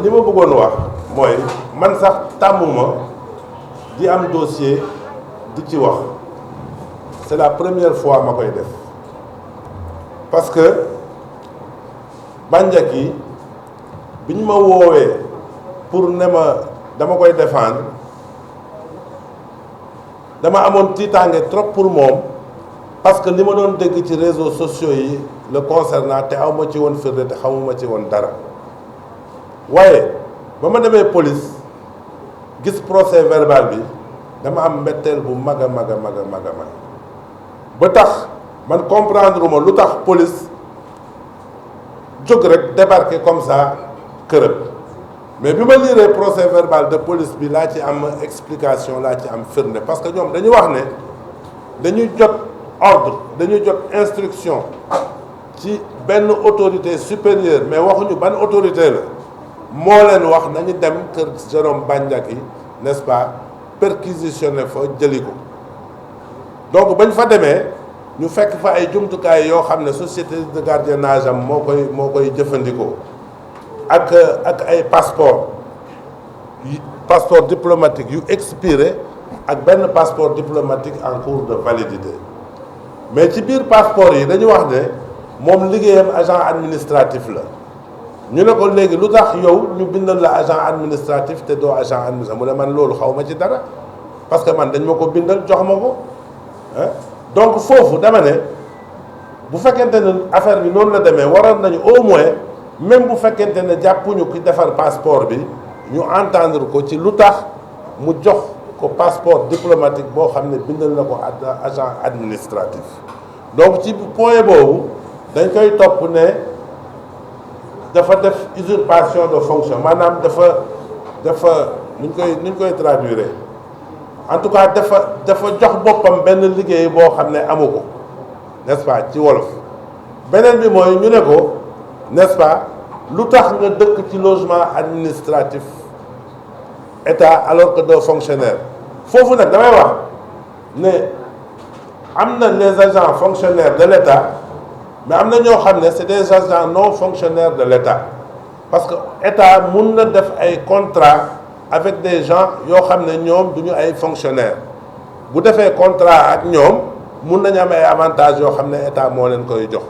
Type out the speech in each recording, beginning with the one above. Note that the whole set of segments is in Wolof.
li ma bëggoon wax mooy man sax tàmmuma di am dossier di ci wax c'est la première fois ma koy def parce que Bandiaky bi ñu ma woowee pour ne ma dama koy défendre dama amoon tiitaange trop pour moom parce que li ma doon dégg ci réseaux sociaux yi le concernant te aw ma ci woon firnde te xamuma ci woon dara waaye ba ma demee police gis procès verbal bi dama am mbetteel bu mag a mag a mag a mag a mag ba tax man comprendre ma lu tax police jóg rek débarquer comme ça këram mais bi ma liiree procès verbal de police bi laa ci am explication laa ci am firnde parce que ñoom dañu wax ne dañuy jot ordre dañuy jot instruction ci benn autorité supérieure mais waxuñu ban autorité la moo leen wax nañu dem kër Jérôme Bandiaky n'est-ce pas perquisitionné fa jëli ko donc bañ fa demee ñu fekk fa ay jumtukaay yoo xam ne société de gardiennage am moo koy jëfandikoo ak ay passeport diplomatique yu expiré ak benn passeport diplomatique en cours de validité mais ci biir passeport yi dañu wax ne moom liggéeyam agent administratif la ñu ne ko léegi lu tax yow ñu bindal la agent administratif te doo agent administratif mu ne man loolu xaw ma ci dara parce que man dañ ma ko bindal jox ma ko donc foofu dama ne bu fekkente ne affaire bi noonu la demee waroon nañu au moins même bu fekkente ne jàppuñu ki defar passeport bi ñu entendre ko ci lu tax mu jox ko passeport diplomatique boo xam ne bindal na ko agent administratif donc ci point boobu dañ koy topp ne dafa def usurpation de fonction maanaam dafa nuñ koy traduire en tout cas dafa jox boppam benn liggéey boo xam ne amu ko n'est-ce pas ci wolof beneen bi mooy ñu ne ko n'est-ce pas lu tax nga dëkk ci logement administratif état alors que doo fonctionnaire foofu nag damay wax ne am na les agents fonctionnaires de l'état mais am na ñoo xam ne c'est des agents non fonctionnaires de l'état parce que état mun na def ay contrat avec des gens yoo xam ne ñoom du ñu ay fonctionnaires bu defee contrat ak ñoom mun nañu am ay avantages yoo xam ne état moo leen koy jox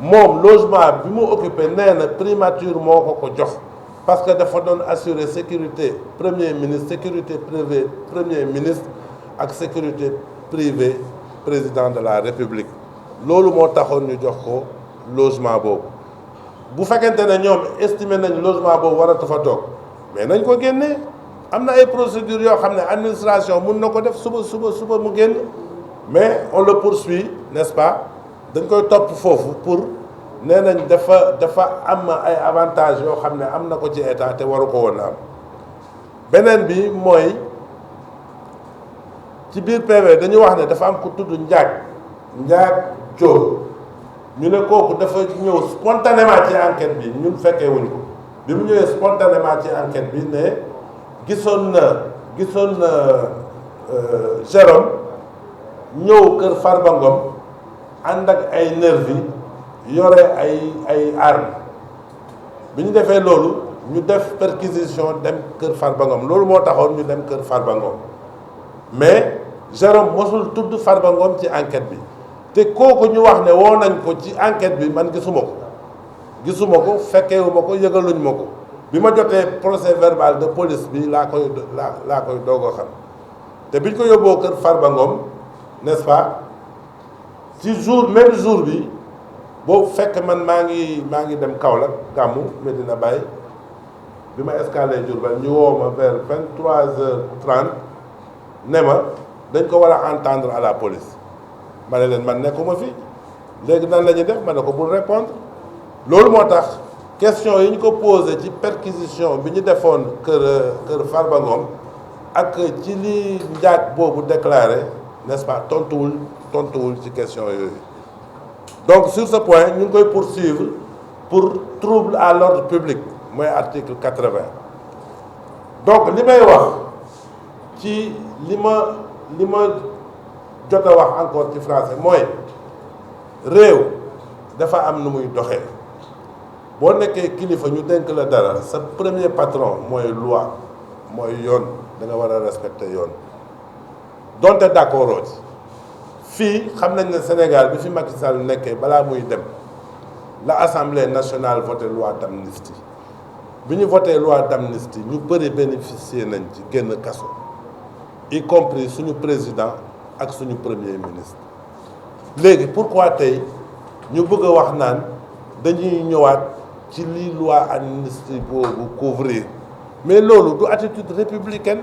moom logement bi mu occupé nee na primature moo ko jox parce que dafa doon assurer sécurité premier ministre sécurité privée premier ministre ak sécurité privée président de la république loolu moo taxoon ñu jox ko logement boobu bu fekkente ne ñoom estimé nañ logement boobu waratu fa toog mais nañ ko génnee am na ay procédures yoo xam ne administration mun na ko def suba mu génn mais on le poursuit n'est-ce pas dañ koy topp foofu pour nee nañ dafa am ay avantages yoo xam ne am na ko ci état te waru ko woon am beneen bi mooy ci biir PV dañu wax ne dafa am ku tudd Ndiack Diop ñu ne kooku dafa ñëw spontanément ci enquête bi ñun fekkee wuñ ko bi mu ñëwee spontanément ci enquête bi ne gisoon na Jérôme ñëw kër Farba Ngom ànd ak ay nervi yore ay armes bi ñu defee loolu ñu def perquisition dem kër Farba Ngom loolu moo taxoon ñu dem kër Farba Ngom mais Jérôme mosul tudd Farba Ngom ci enquête bi te kooku ñu wax ne woo nañ ko ci enquête bi man gisuma ko fekkeewuma ko yëgaluñ ma ko bi ma jotee procès verbal de police bi laa koy doog a xam te biñ ko yóbboo kër Farba Ngom n'est-ce pas ci même jour bi boobu fekk man maa ngi dem Kaolack gàmmu Medina Baye bi ma escalé Diourbel ñu woo ma vers 23h30 ne ma dañ ko war a entendre à la police ma ne leen man nekkuma fi léegi nan la ñuy def ma ne ko bul répondre loolu moo tax question yi ñu ko posé ci perquisition bi ñu defoon kër Farba Ngom ak ci li Ndiack boobu déclaré n'est-ce pas tontuwul ci question yooyu donc sur ce point ñu ngi koy poursuivre pour trouble à l'ordre public mooy article 80 donc li may wax ci li ma jot a wax encore ci français mooy réew dafa am nu muy doxee boo nekkee kilifa ñu dénk la dara sa premier patron mooy loi mooy yoon da nga war a respecter yoon donte d'accord ci fii xam nañ ne Sénégal bi fi Macky Sall nekkee balaa muy dem la Assemblée nationale voté loi d'amnistie bi ñu voté loi d'amnistie ñu bëri bénéficier nañ ci génn kaso y compris suñu président ak suñu premier ministre léegi pourquoi tey ñu bëgg a wax naan dañuy ñëwaat ci li loi amnistie boobu couvrir mais loolu du attitude républicaine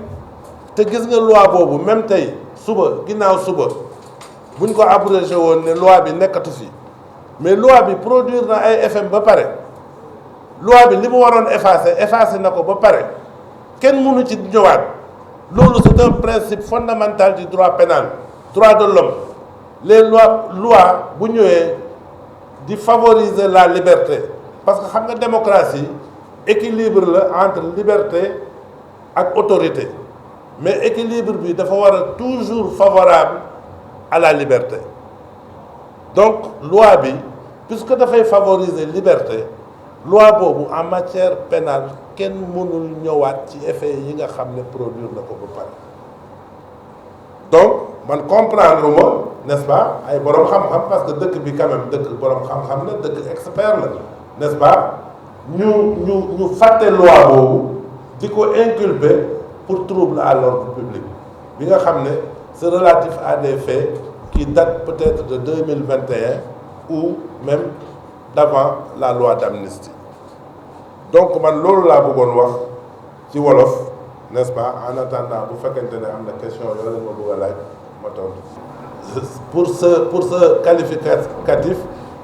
te gis nga loi boobu même tey suba ginnaaw suba buñ ko abrogé woon ne loi bi nekkatu fi mais loi bi produire na ay effet ba pare loi bi li mu waroon effacé na ko ba pare kenn mënu ci ñëwaat loolu c'est un principe fondamental du droit pénal droit de l'homme les lois bu ñëwee di favoriser la liberté parce que xam nga démocratie équilibre la entre liberté ak autorité mais équilibre bi dafa war a toujours favorable à la liberté donc loi bi puisque dafay favoriser liberté loi boobu en matière pénale kenn mënul ñëwaat ci effet yi nga xam ne produire na ko ba pare donc man comprendre ma n'est-ce pas ay borom xam-xam parce que dëkk bi quand même dëkk borom xam-xam la dëkk expert la n'est-ce pas ñu fàtte loi boobu di ko inculper pour trouble à l'ordre public bi nga xam ne c'est relatif à des faits qui datent peut-être de 2021 ou même d'avant la loi d'amnistie donc man loolu laa bëggoon wax ci wolof n'est-ce pas en attendant bu fekkente ne am na question yoo leen ma bëgg a laaj ma tontu pour ce qualificatif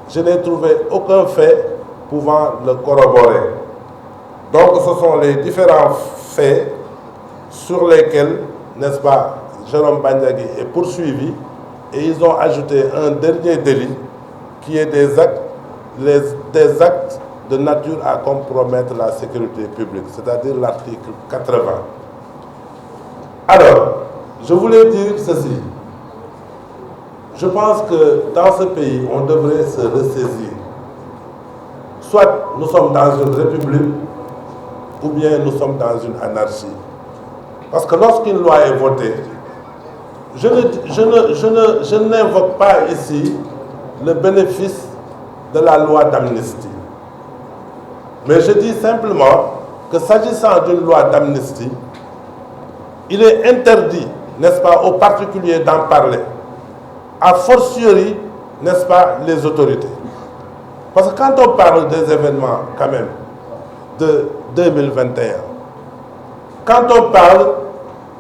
je n'ai trouvé aucun fait pouvant le corroborer donc ce sont les différents faits sur lesquels n'est-ce pas Jérôme Bandiaky est poursuivi et ils ont ajouté un dernier délit qui est des actes de nature à compromettre la sécurité publique, c'est-à-dire l'article 80. Alors, je voulais dire ceci. Je pense que dans ce pays, on devrait se ressaisir. Soit nous sommes dans une république, ou bien nous sommes dans une anarchie. Parce que lorsqu'une loi est votée, je n'invoque pas ici le bénéfice de la loi d'amnistie. Mais je dis simplement que s'agissant d'une loi d'amnistie, il est interdit, n'est-ce pas, aux particuliers d'en parler. A fortiori, n'est-ce pas, les autorités. Parce que quand on parle des événements, quand même, de 2021, quand on parle,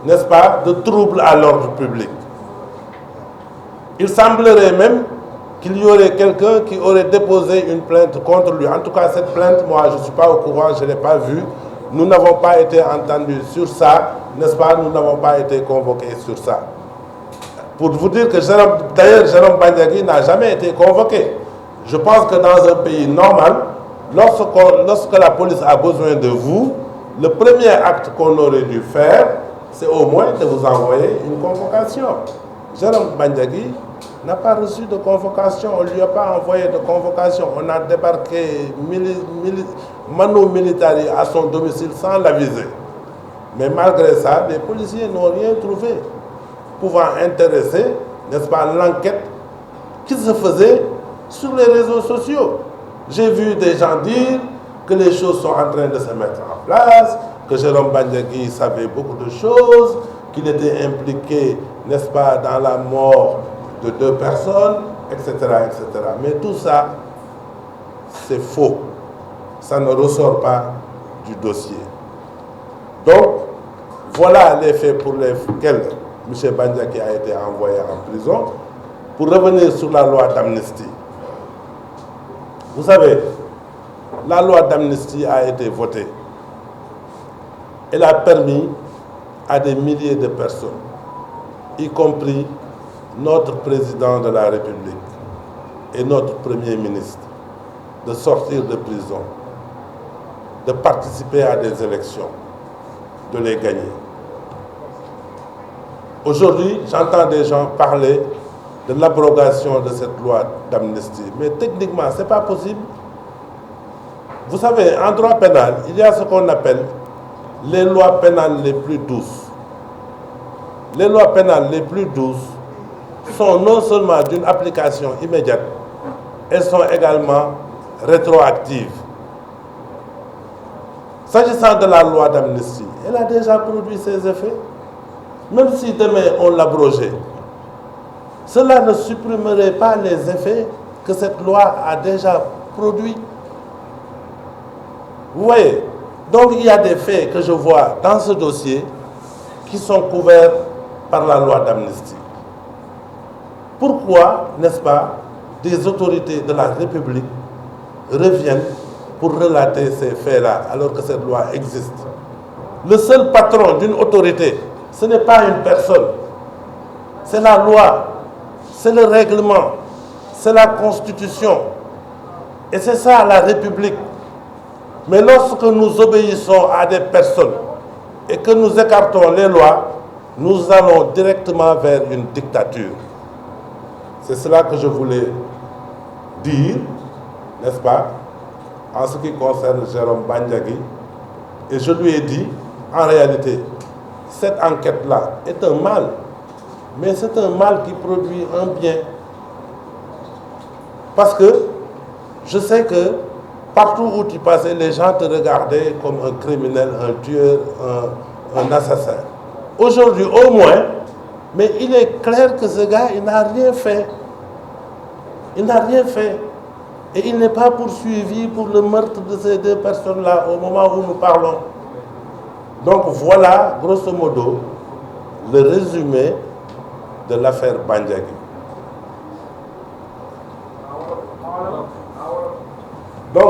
n'est-ce pas, de troubles à l'ordre public, il semblerait même qu'il y aurait quelqu'un qui aurait déposé une plainte contre lui. En tout cas, cette plainte, moi, je ne suis pas au courant, je ne l'ai pas vue. Nous n'avons pas été entendus sur ça, n'est-ce pas? Nous n'avons pas été convoqués sur ça. Pour vous dire que d'ailleurs, Jérôme Bandiaky n'a jamais été convoqué. Je pense que dans un pays normal, lorsque la police a besoin de vous, le premier acte qu'on aurait dû faire, c'est au moins de vous envoyer une convocation. Jérôme Bandiaky n'a pas reçu de convocation, on ne lui a pas envoyé de convocation. On a débarqué manu militari à son domicile sans l'aviser. Mais malgré ça, les policiers n'ont rien trouvé pouvant intéresser, n'est-ce pas, l'enquête qui se faisait sur les réseaux sociaux. J'ai vu des gens dire que les choses sont en train de se mettre en place, que Jérôme Bandiaky savait beaucoup de choses, qu'il était impliqué, n'est-ce pas, dans la mort de 2 personnes, etc., etc. Mais tout ça, c'est faux. Ça ne ressort pas du dossier. Donc, voilà les faits pour lesquels M. Bandiaky a été envoyé en prison. Pour revenir sur la loi d'amnistie. Vous savez, la loi d'amnistie a été votée. Elle a permis à des milliers de personnes, y compris notre président de la République et notre Premier ministre, de sortir de prison, de participer à des élections, de les gagner. Aujourd'hui, j'entends des gens parler de l'abrogation de cette loi d'amnistie. Mais techniquement, ce n'est pas possible. Vous savez, en droit pénal, il y a ce qu'on appelle les lois pénales les plus douces. Les lois pénales les plus douces sont non seulement d'une application immédiate, elles sont également rétroactives. S'agissant de la loi d'amnistie, elle a déjà produit ses effets. Même si demain on l'abrogeait, cela ne supprimerait pas les effets que cette loi a déjà produits. Vous voyez, donc il y a des faits que je vois dans ce dossier qui sont couverts par la loi d'amnistie. Pourquoi, n'est-ce pas, des autorités de la République reviennent pour relater ces faits-là alors que cette loi existe? Le seul patron d'une autorité, ce n'est pas une personne, c'est la loi, c'est le règlement, c'est la constitution. Et c'est ça la République. Mais lorsque nous obéissons à des personnes et que nous écartons les lois, nous allons directement vers une dictature. C'est cela que je voulais dire, n'est-ce pas, en ce qui concerne Jérôme Bandiagui. Et je lui ai dit, en réalité, cette enquête-là est un mal, mais c'est un mal qui produit un bien. Parce que je sais que partout où tu passais, les gens te regardaient comme un criminel, un tueur, un assassin. Aujourd'hui, au moins, mais il est clair que ce gars, il n'a rien fait. Il n'a rien fait. Et il n'est pas poursuivi pour le meurtre de ces deux personnes-là au moment où nous parlons. Donc voilà, grosso modo, le résumé de l'affaire Bandiagui. Donc,